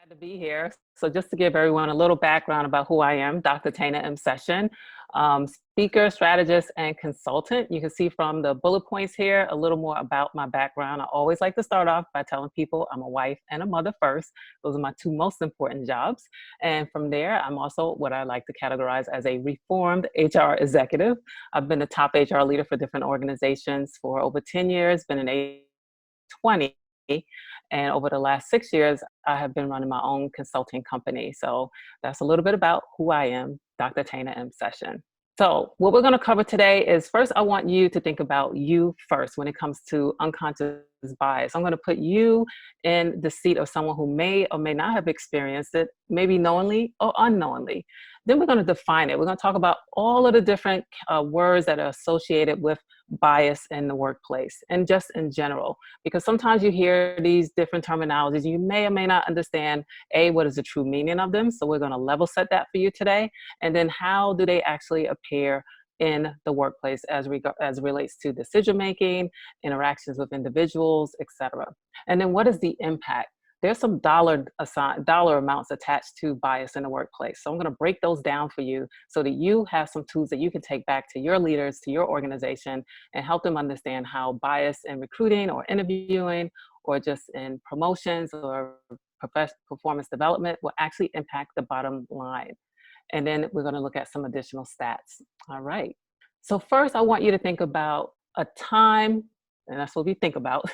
Glad to be here. So just to give everyone a little background about who I am, Dr. Tana M. Session, speaker, strategist, and consultant. You can see from the bullet points here a little more about my background. I always like to start off by telling people I'm a wife and a mother first. Those are my two most important jobs. And from there, I'm also what I like to categorize as a reformed HR executive. I've been a top HR leader for different organizations for over 10 years, been an 20. And over the last 6 years, I have been running my own consulting company. So that's a little bit about who I am, Dr. Tana M. Session. So what we're going to cover today is first, I want you to think about you first when it comes to unconscious bias. I'm going to put you in the seat of someone who may or may not have experienced it, maybe knowingly or unknowingly. Then we're going to define it. We're going to talk about all of the different words that are associated with bias in the workplace and just in general, because sometimes you hear these different terminologies, you may or may not understand, what is the true meaning of them. So we're going to level set that for you today. And then how do they actually appear in the workplace as relates to decision making, interactions with individuals, etc. And then what is the impact? There's some dollar amounts attached to bias in the workplace. So I'm going to break those down for you so that you have some tools that you can take back to your leaders, to your organization, and help them understand how bias in recruiting or interviewing or just in promotions or performance development will actually impact the bottom line. And then we're going to look at some additional stats. All right. So first, I want you to think about a time, and that's what we think about.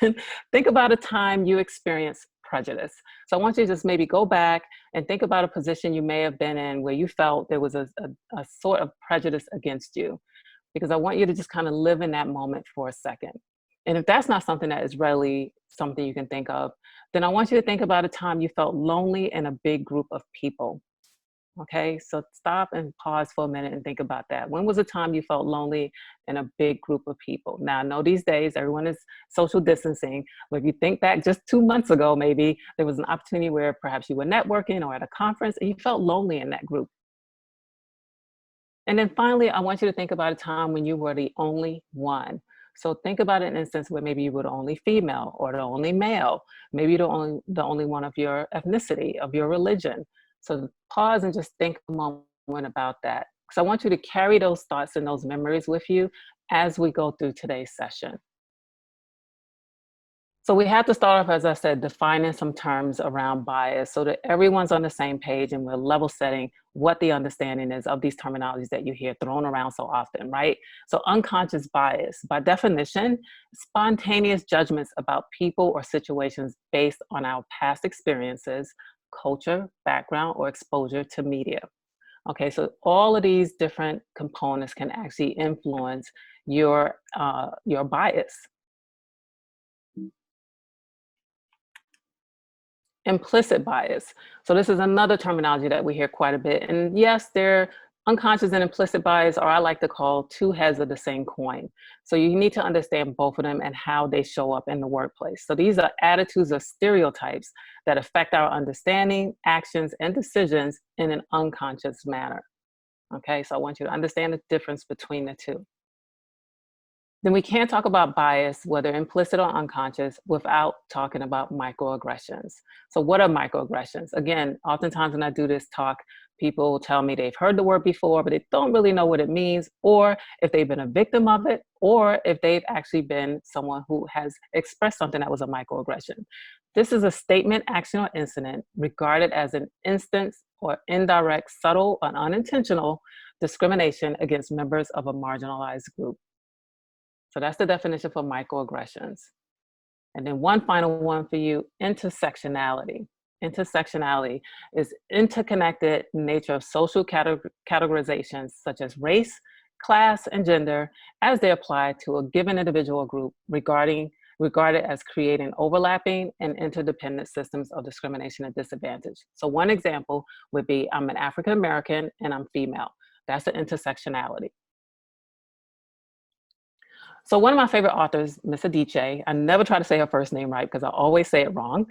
Think about a time you experienced prejudice. So I want you to just maybe go back and think about a position you may have been in where you felt there was a sort of prejudice against you, because I want you to just kind of live in that moment for a second. And if that's not something that is really something you can think of, then I want you to think about a time you felt lonely in a big group of people. Okay, so stop and pause for a minute and think about that. When was the time you felt lonely in a big group of people? Now, I know these days everyone is social distancing, but if you think back just 2 months ago, maybe there was an opportunity where perhaps you were networking or at a conference and you felt lonely in that group. And then finally, I want you to think about a time when you were the only one. So think about an instance where maybe you were the only female or the only male, maybe the only one of your ethnicity, of your religion. So pause and just think a moment about that. Because I want you to carry those thoughts and those memories with you as we go through today's session. So we have to start off, as I said, defining some terms around bias so that everyone's on the same page and we're level setting what the understanding is of these terminologies that you hear thrown around so often, right? So unconscious bias, by definition, spontaneous judgments about people or situations based on our past experiences, culture, background, or exposure to media. Okay, so all of these different components can actually influence your bias. Implicit bias. So this is another terminology that we hear quite a bit. And yes, they're unconscious and implicit bias, or I like to call two heads of the same coin. So you need to understand both of them and how they show up in the workplace. So these are attitudes or stereotypes that affect our understanding, actions, and decisions in an unconscious manner. Okay, so I want you to understand the difference between the two. Then we can't talk about bias, whether implicit or unconscious, without talking about microaggressions. So what are microaggressions? Again, oftentimes when I do this talk, people tell me they've heard the word before, but they don't really know what it means, or if they've been a victim of it, or if they've actually been someone who has expressed something that was a microaggression. This is a statement, action, or incident regarded as an instance or indirect, subtle, and unintentional discrimination against members of a marginalized group. So that's the definition for microaggressions. And then one final one for you, intersectionality. Intersectionality is interconnected nature of social categorizations such as race, class, and gender as they apply to a given individual or group regarded as creating overlapping and interdependent systems of discrimination and disadvantage. So one example would be, I'm an African American and I'm female. That's the intersectionality. So one of my favorite authors, Miss Adichie, I never try to say her first name right because I always say it wrong.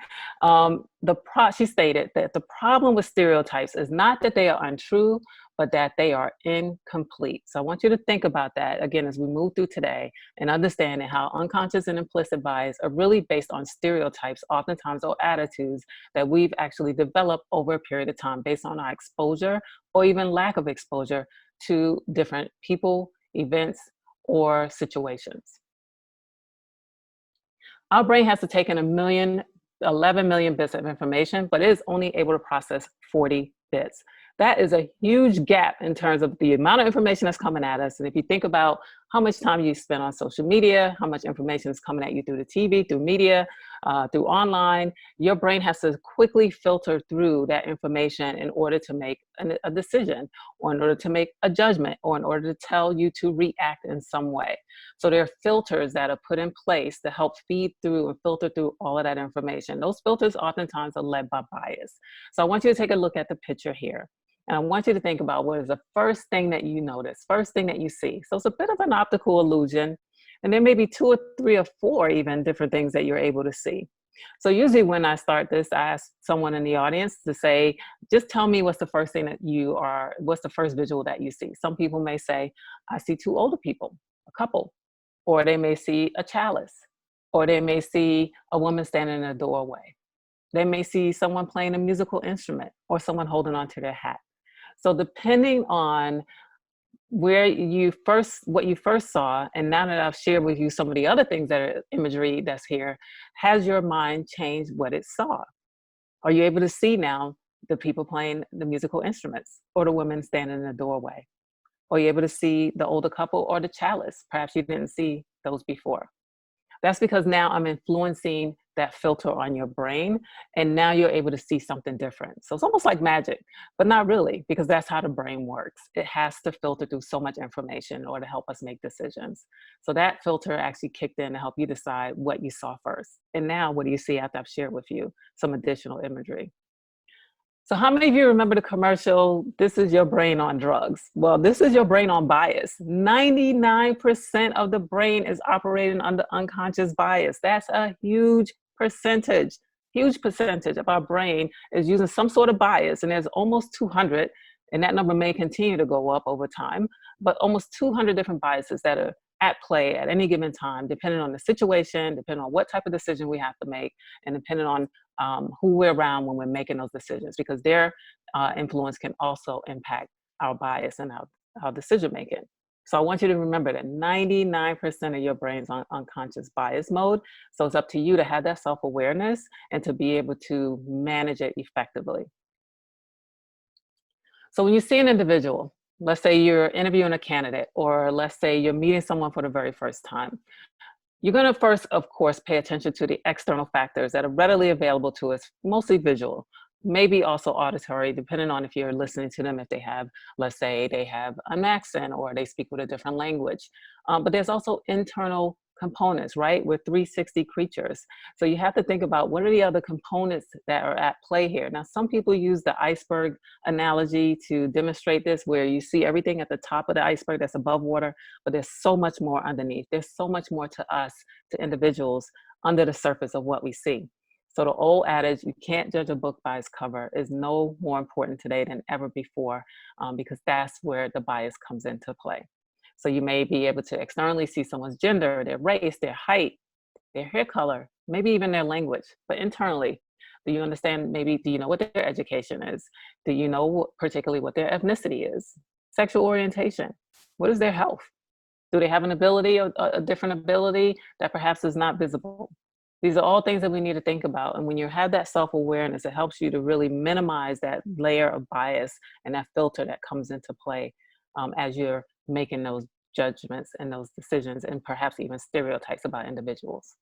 She stated that the problem with stereotypes is not that they are untrue, but that they are incomplete. So I want you to think about that again as we move through today and understanding how unconscious and implicit bias are really based on stereotypes, oftentimes, or attitudes that we've actually developed over a period of time based on our exposure or even lack of exposure to different people, events, or situations. Our brain has to take in 11 million bits of information, but it is only able to process 40 bits. That is a huge gap in terms of the amount of information that's coming at us. And if you think about how much time you spend on social media, how much information is coming at you through the TV, through media, through online, your brain has to quickly filter through that information in order to make a decision, or in order to make a judgment, or in order to tell you to react in some way. So there are filters that are put in place to help feed through and filter through all of that information. Those filters oftentimes are led by bias. So I want you to take a look at the picture here. And I want you to think about what is the first thing that you notice, first thing that you see. So it's a bit of an optical illusion. And there may be two or three or four even different things that you're able to see. So usually when I start this, I ask someone in the audience to say, just tell me what's the first thing that what's the first visual that you see? Some people may say, I see two older people, a couple, or they may see a chalice, or they may see a woman standing in a doorway. They may see someone playing a musical instrument or someone holding onto their hat. So depending on what you first saw, and now that I've shared with you some of the other things that are imagery that's here, has your mind changed what it saw? Are you able to see now the people playing the musical instruments or the women standing in the doorway? Are you able to see the older couple or the chalice? Perhaps you didn't see those before. That's because now I'm influencing that filter on your brain, and now you're able to see something different. So it's almost like magic, but not really, because that's how the brain works. It has to filter through so much information in order to help us make decisions. So that filter actually kicked in to help you decide what you saw first. And now what do you see after I've shared with you some additional imagery? So how many of you remember the commercial, this is your brain on drugs? Well, this is your brain on bias. 99% of the brain is operating under unconscious bias. That's a huge percentage of our brain is using some sort of bias, and there's almost 200, and that number may continue to go up over time, but almost 200 different biases that are at play at any given time, depending on the situation, depending on what type of decision we have to make, and depending on who we're around when we're making those decisions, because their influence can also impact our bias and our decision making. So I want you to remember that 99% of your brain's on unconscious bias mode. So it's up to you to have that self-awareness and to be able to manage it effectively. So when you see an individual, let's say you're interviewing a candidate, or let's say you're meeting someone for the very first time, you're going to first, of course, pay attention to the external factors that are readily available to us, mostly visual, maybe also auditory, depending on if you're listening to them, if they have, let's say they have an accent or they speak with a different language. But there's also internal components, right? We're 360 creatures. So you have to think about what are the other components that are at play here. Now, some people use the iceberg analogy to demonstrate this, where you see everything at the top of the iceberg that's above water, but there's so much more underneath. There's so much more to us, to individuals, under the surface of what we see. So the old adage, you can't judge a book by its cover, is no more important today than ever before, because that's where the bias comes into play. So you may be able to externally see someone's gender, their race, their height, their hair color, maybe even their language, but internally, do you understand, do you know what their education is? Do you know particularly what their ethnicity is? Sexual orientation, what is their health? Do they have an ability, a different ability that perhaps is not visible? These are all things that we need to think about. And when you have that self-awareness, it helps you to really minimize that layer of bias and that filter that comes into play as you're making those judgments and those decisions, and perhaps even stereotypes about individuals.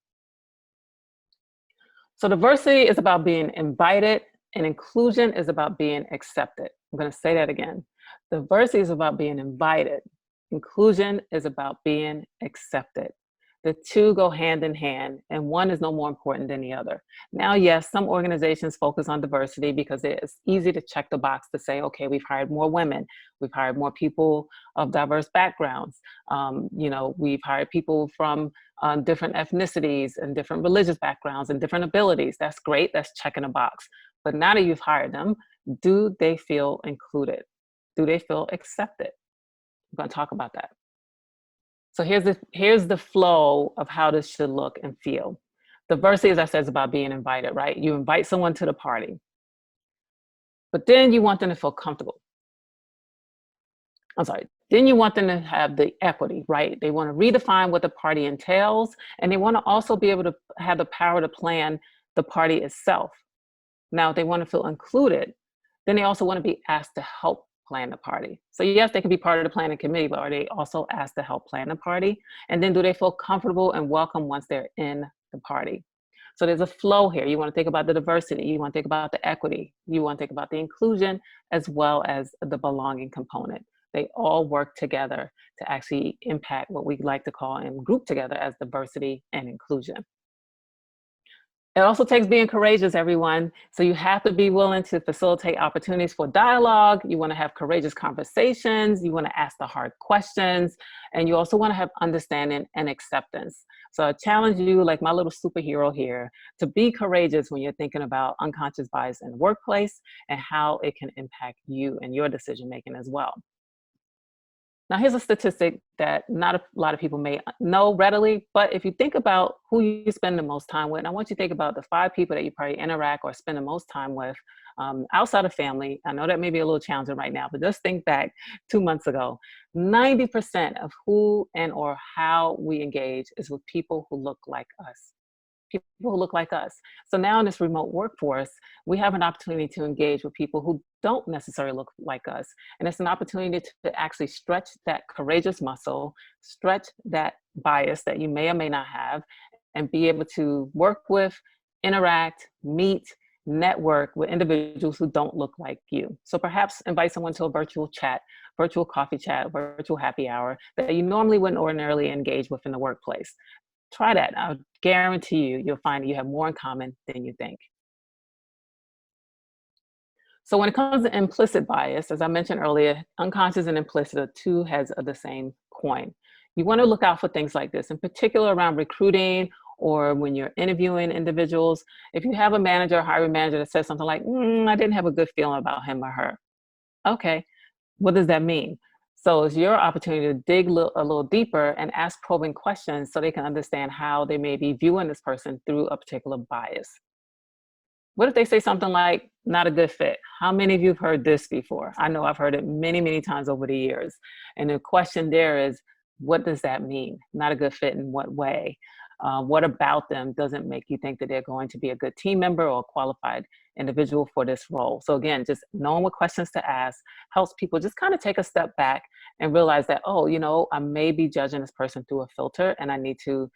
So diversity is about being invited, and inclusion is about being accepted. I'm going to say that again. Diversity is about being invited. Inclusion is about being accepted. The two go hand in hand, and one is no more important than the other. Now, yes, some organizations focus on diversity because it's easy to check the box to say, okay, we've hired more women, we've hired more people of diverse backgrounds, we've hired people from different ethnicities and different religious backgrounds and different abilities. That's great, that's checking a box. But now that you've hired them, do they feel included? Do they feel accepted? I'm going to talk about that. So here's the flow of how this should look and feel. Diversity, as I said, is about being invited, right? You invite someone to the party, but then you want them to feel comfortable. I'm sorry. Then you want them to have the equity, right? They want to redefine what the party entails, and they want to also be able to have the power to plan the party itself. Now, if they want to feel included, then they also want to be asked to help plan the party. So yes, they can be part of the planning committee, but are they also asked to help plan the party? And then do they feel comfortable and welcome once they're in the party? So there's a flow here. You want to think about the diversity, you want to think about the equity, you want to think about the inclusion, as well as the belonging component. They all work together to actually impact what we like to call and group together as diversity and inclusion. It also takes being courageous, everyone. So you have to be willing to facilitate opportunities for dialogue. You want to have courageous conversations. You want to ask the hard questions. And you also want to have understanding and acceptance. So I challenge you, like my little superhero here, to be courageous when you're thinking about unconscious bias in the workplace and how it can impact you and your decision making as well. Now, here's a statistic that not a lot of people may know readily, but if you think about who you spend the most time with, and I want you to think about the 5 people that you probably interact or spend the most time with outside of family. I know that may be a little challenging right now, but just think back 2 months ago. 90% of who and or how we engage is with people who look like us. People who look like us. So now in this remote workforce, we have an opportunity to engage with people who don't necessarily look like us. And it's an opportunity to actually stretch that courageous muscle, stretch that bias that you may or may not have, and be able to work with, interact, meet, network with individuals who don't look like you. So perhaps invite someone to a virtual chat, virtual coffee chat, virtual happy hour that you normally wouldn't ordinarily engage with in the workplace. Try that. I guarantee you'll find that you have more in common than you think. So when it comes to implicit bias, as I mentioned earlier, unconscious and implicit are two heads of the same coin. You want to look out for things like this, in particular around recruiting or when you're interviewing individuals. If you have a manager or hiring manager that says something like, I didn't have a good feeling about him or her. Okay, what does that mean? So it's your opportunity to dig a little deeper and ask probing questions so they can understand how they may be viewing this person through a particular bias. What if they say something like, not a good fit? How many of you have heard this before? I know I've heard it many, many times over the years. And the question there is, what does that mean? Not a good fit in what way? What about them doesn't make you think that they're going to be a good team member or a qualified individual for this role? So again, just knowing what questions to ask helps people just kind of take a step back and realize that, oh, I may be judging this person through a filter and I need to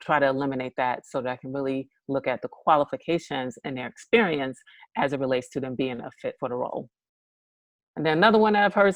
try to eliminate that so that I can really look at the qualifications and their experience as it relates to them being a fit for the role. And then another one that I've heard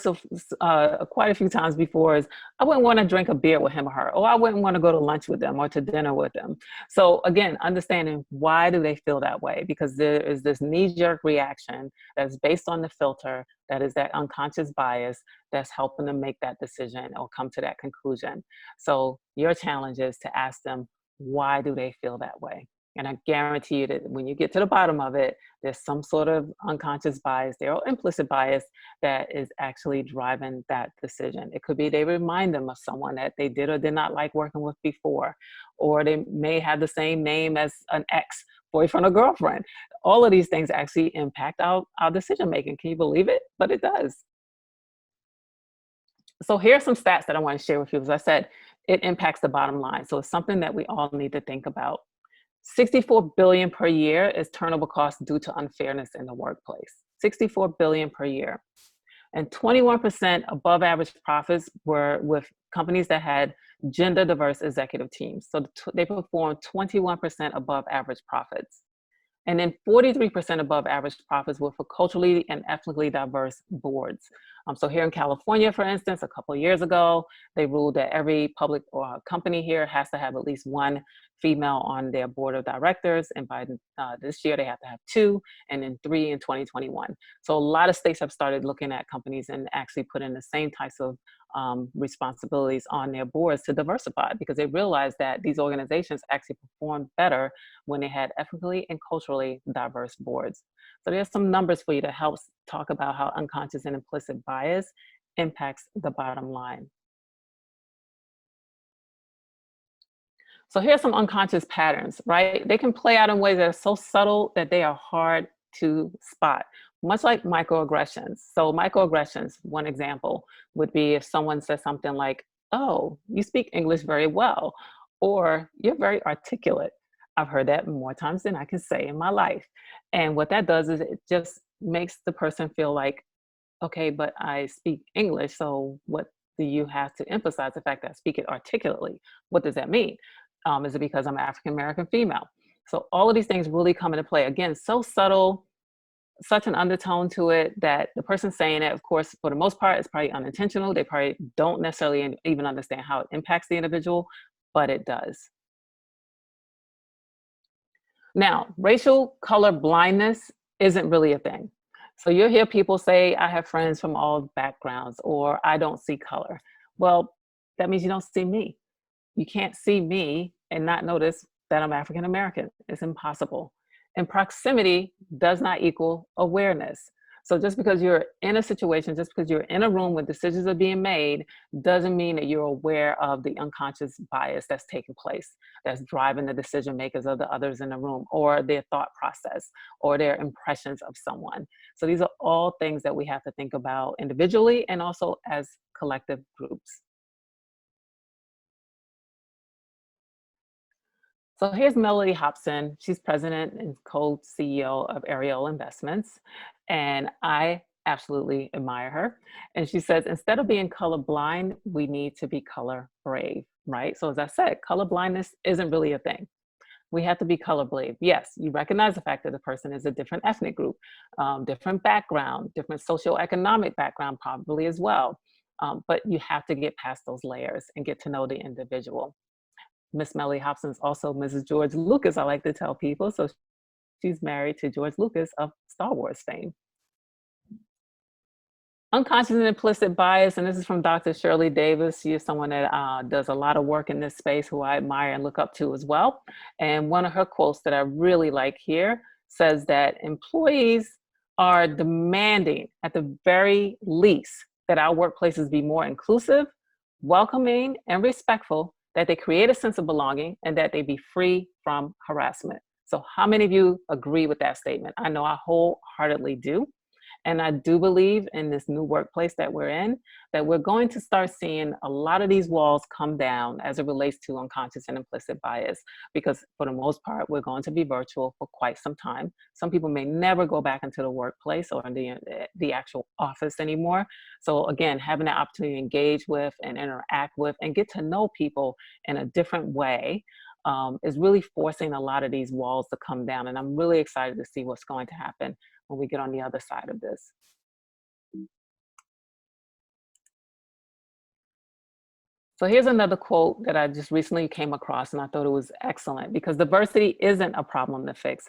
quite a few times before is, I wouldn't want to drink a beer with him or her, or I wouldn't want to go to lunch with them or to dinner with them. So again, understanding why do they feel that way? Because there is this knee-jerk reaction that's based on the filter, that is that unconscious bias that's helping them make that decision or come to that conclusion. So your challenge is to ask them, why do they feel that way? And I guarantee you that when you get to the bottom of it, there's some sort of unconscious bias there or implicit bias that is actually driving that decision. It could be they remind them of someone that they did or did not like working with before, or they may have the same name as an ex boyfriend or girlfriend. All of these things actually impact our decision making. Can you believe it? But it does. So here are some stats that I want to share with you. As I said, it impacts the bottom line. So it's something that we all need to think about. 64 billion per year is turnover costs due to unfairness in the workplace. 64 billion per year. And 21% above average profits were with companies that had gender diverse executive teams. So they performed 21% above average profits. And then 43% above average profits were for culturally and ethnically diverse boards. So here in California, for instance, a couple of years ago, they ruled that every public or company here has to have at least one female on their board of directors, and by this year they have to have two, and then three in 2021. So a lot of states have started looking at companies and actually put in the same types of responsibilities on their boards to diversify, because they realized that these organizations actually performed better when they had ethically and culturally diverse boards. So there's some numbers for you to help talk about how unconscious and implicit bias impacts the bottom line. So here's some unconscious patterns, right? They can play out in ways that are so subtle that they are hard to spot, much like microaggressions. So microaggressions, one example would be if someone says something like, "Oh, you speak English very well," or "You're very articulate." I've heard that more times than I can say in my life. And what that does is it just makes the person feel like, okay, but I speak English, so what do you have to emphasize the fact that I speak it articulately? What does that mean? Is it because I'm African American female? So all of these things really come into play. Again, so subtle, such an undertone to it that the person saying it, of course, for the most part, is probably unintentional. They probably don't necessarily even understand how it impacts the individual, but it does. Now, racial color blindness isn't really a thing. So you'll hear people say, I have friends from all backgrounds, or I don't see color. Well, that means you don't see me. You can't see me and not notice that I'm African American. It's impossible. And proximity does not equal awareness. So just because you're in a situation, just because you're in a room when decisions are being made, doesn't mean that you're aware of the unconscious bias that's taking place, that's driving the decision makers of the others in the room, or their thought process, or their impressions of someone. So these are all things that we have to think about individually and also as collective groups. So here's Melody Hobson. She's president and co-CEO of Ariel Investments. And I absolutely admire her. And she says, instead of being colorblind, we need to be color brave, right? So as I said, color blindness isn't really a thing. We have to be color brave. Yes, you recognize the fact that the person is a different ethnic group, different background, different socioeconomic background probably as well. But you have to get past those layers and get to know the individual. Miss Melly Hobson's also Mrs. George Lucas, I like to tell people. So she's married to George Lucas of Star Wars fame. Unconscious and implicit bias, and this is from Dr. Shirley Davis. She is someone that does a lot of work in this space who I admire and look up to as well. And one of her quotes that I really like here says that employees are demanding, at the very least, that our workplaces be more inclusive, welcoming, and respectful, that they create a sense of belonging, and that they be free from harassment. So how many of you agree with that statement? I know I wholeheartedly do. And I do believe in this new workplace that we're in, that we're going to start seeing a lot of these walls come down as it relates to unconscious and implicit bias, because for the most part, we're going to be virtual for quite some time. Some people may never go back into the workplace or in the actual office anymore. So again, having the opportunity to engage with and interact with and get to know people in a different way is really forcing a lot of these walls to come down. And I'm really excited to see what's going to happen when we get on the other side of this. So here's another quote that I just recently came across, and I thought it was excellent, because diversity isn't a problem to fix.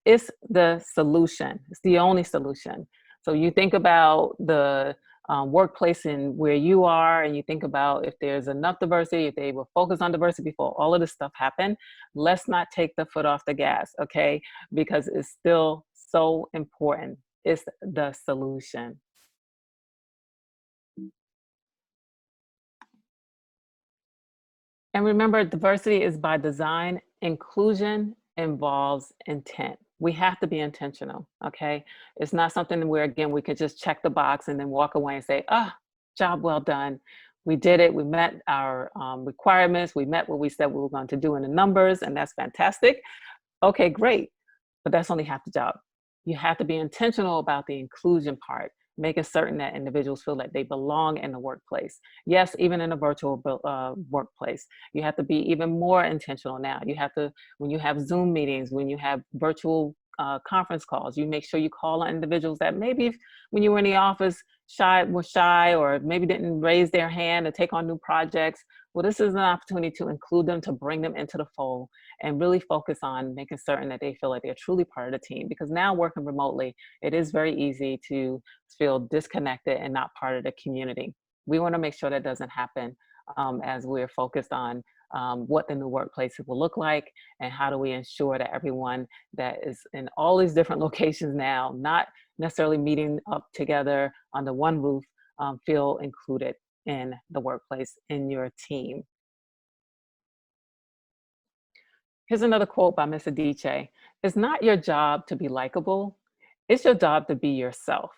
It's the solution. It's the only solution. So you think about the workplace and where you are, and you think about if there's enough diversity, if they were focused on diversity before all of this stuff happened, let's not take the foot off the gas, okay? Because it's still so important. It's the solution. And remember, diversity is by design. Inclusion involves intent. We have to be intentional, okay? It's not something where, again, we could just check the box and then walk away and say, ah, job well done. We did it. We met our requirements. We met what we said we were going to do in the numbers, and that's fantastic. Okay, great. But that's only half the job. You have to be intentional about the inclusion part, making certain that individuals feel like they belong in the workplace. Yes, even in a virtual workplace, you have to be even more intentional now. You have to, when you have Zoom meetings, when you have virtual conference calls, you make sure you call on individuals that maybe when you were in the office were shy or maybe didn't raise their hand to take on new projects. Well, this is an opportunity to include them, to bring them into the fold, and really focus on making certain that they feel like they're truly part of the team. Because now working remotely, it is very easy to feel disconnected and not part of the community. We want to make sure that doesn't happen as we're focused on what the new workplace will look like, and how do we ensure that everyone that is in all these different locations now, not necessarily meeting up together under one roof, feel included in the workplace, in your team. Here's another quote by Miss Adichie. It's not your job to be likable, it's your job to be yourself.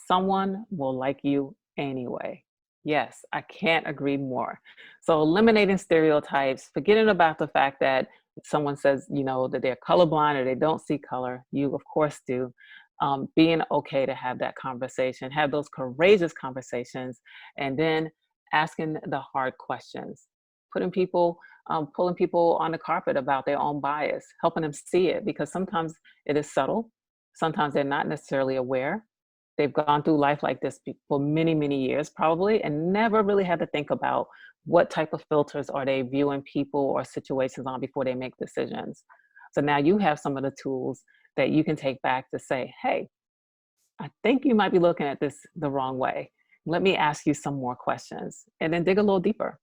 Someone will like you anyway. Yes, I can't agree more. So eliminating stereotypes, forgetting about the fact that someone says, that they're colorblind or they don't see color. You, of course, do. Being okay to have that conversation, have those courageous conversations, and then asking the hard questions, putting people pulling people on the carpet about their own bias, helping them see it, because sometimes it is subtle. Sometimes they're not necessarily aware. They've gone through life like this for many, many years, probably, and never really had to think about what type of filters are they viewing people or situations on before they make decisions. So now you have some of the tools that you can take back to say, hey, I think you might be looking at this the wrong way. Let me ask you some more questions, and then dig a little deeper.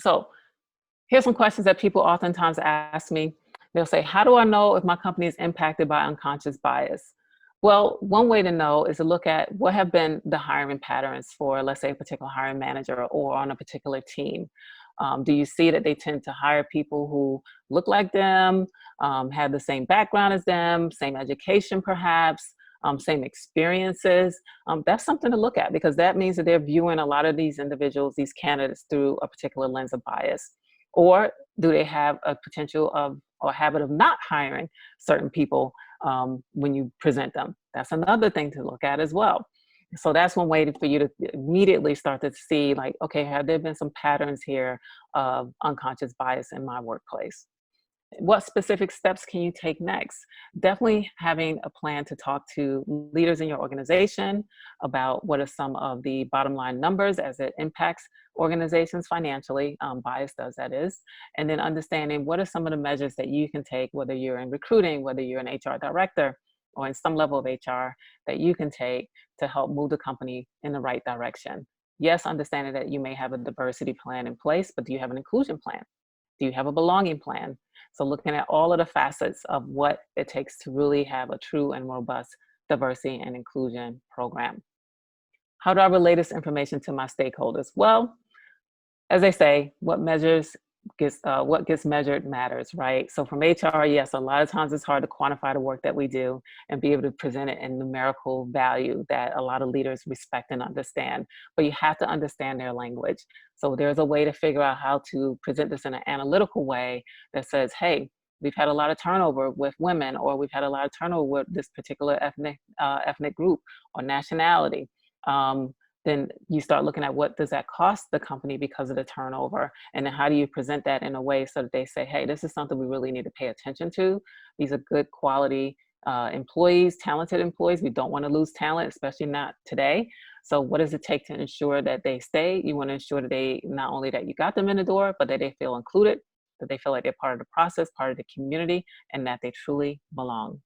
So here's some questions that people oftentimes ask me. They'll say, how do I know if my company is impacted by unconscious bias? Well, one way to know is to look at what have been the hiring patterns for, let's say, a particular hiring manager or on a particular team. Do you see that they tend to hire people who look like them, have the same background as them, same education perhaps, same experiences? That's something to look at, because that means that they're viewing a lot of these individuals, these candidates, through a particular lens of bias. Or do they have a potential of or habit of not hiring certain people when you present them? That's another thing to look at as well. So that's one way for you to immediately start to see, like, okay, have there been some patterns here of unconscious bias in my workplace? What specific steps can you take next? Definitely having a plan to talk to leaders in your organization about what are some of the bottom line numbers as it impacts organizations financially. Bias does, that is. And then understanding what are some of the measures that you can take, whether you're in recruiting, whether you're an HR director, or in some level of HR, that you can take to help move the company in the right direction. Yes, understanding that you may have a diversity plan in place, but do you have an inclusion plan? Do you have a belonging plan? So looking at all of the facets of what it takes to really have a true and robust diversity and inclusion program. How do I relay this information to my stakeholders? Well, as they say, what gets measured matters, right? So from HR, yes, a lot of times it's hard to quantify the work that we do and be able to present it in numerical value that a lot of leaders respect and understand. But you have to understand their language. So there's a way to figure out how to present this in an analytical way that says, hey, we've had a lot of turnover with women, or we've had a lot of turnover with this particular ethnic group or nationality. Then you start looking at what does that cost the company because of the turnover, and then how do you present that in a way so that they say, hey, this is something we really need to pay attention to. These are good quality employees, talented employees. We don't want to lose talent, especially not today. So what does it take to ensure that they stay? You want to ensure that they, not only that you got them in the door, but that they feel included, that they feel like they're part of the process, part of the community, and that they truly belong.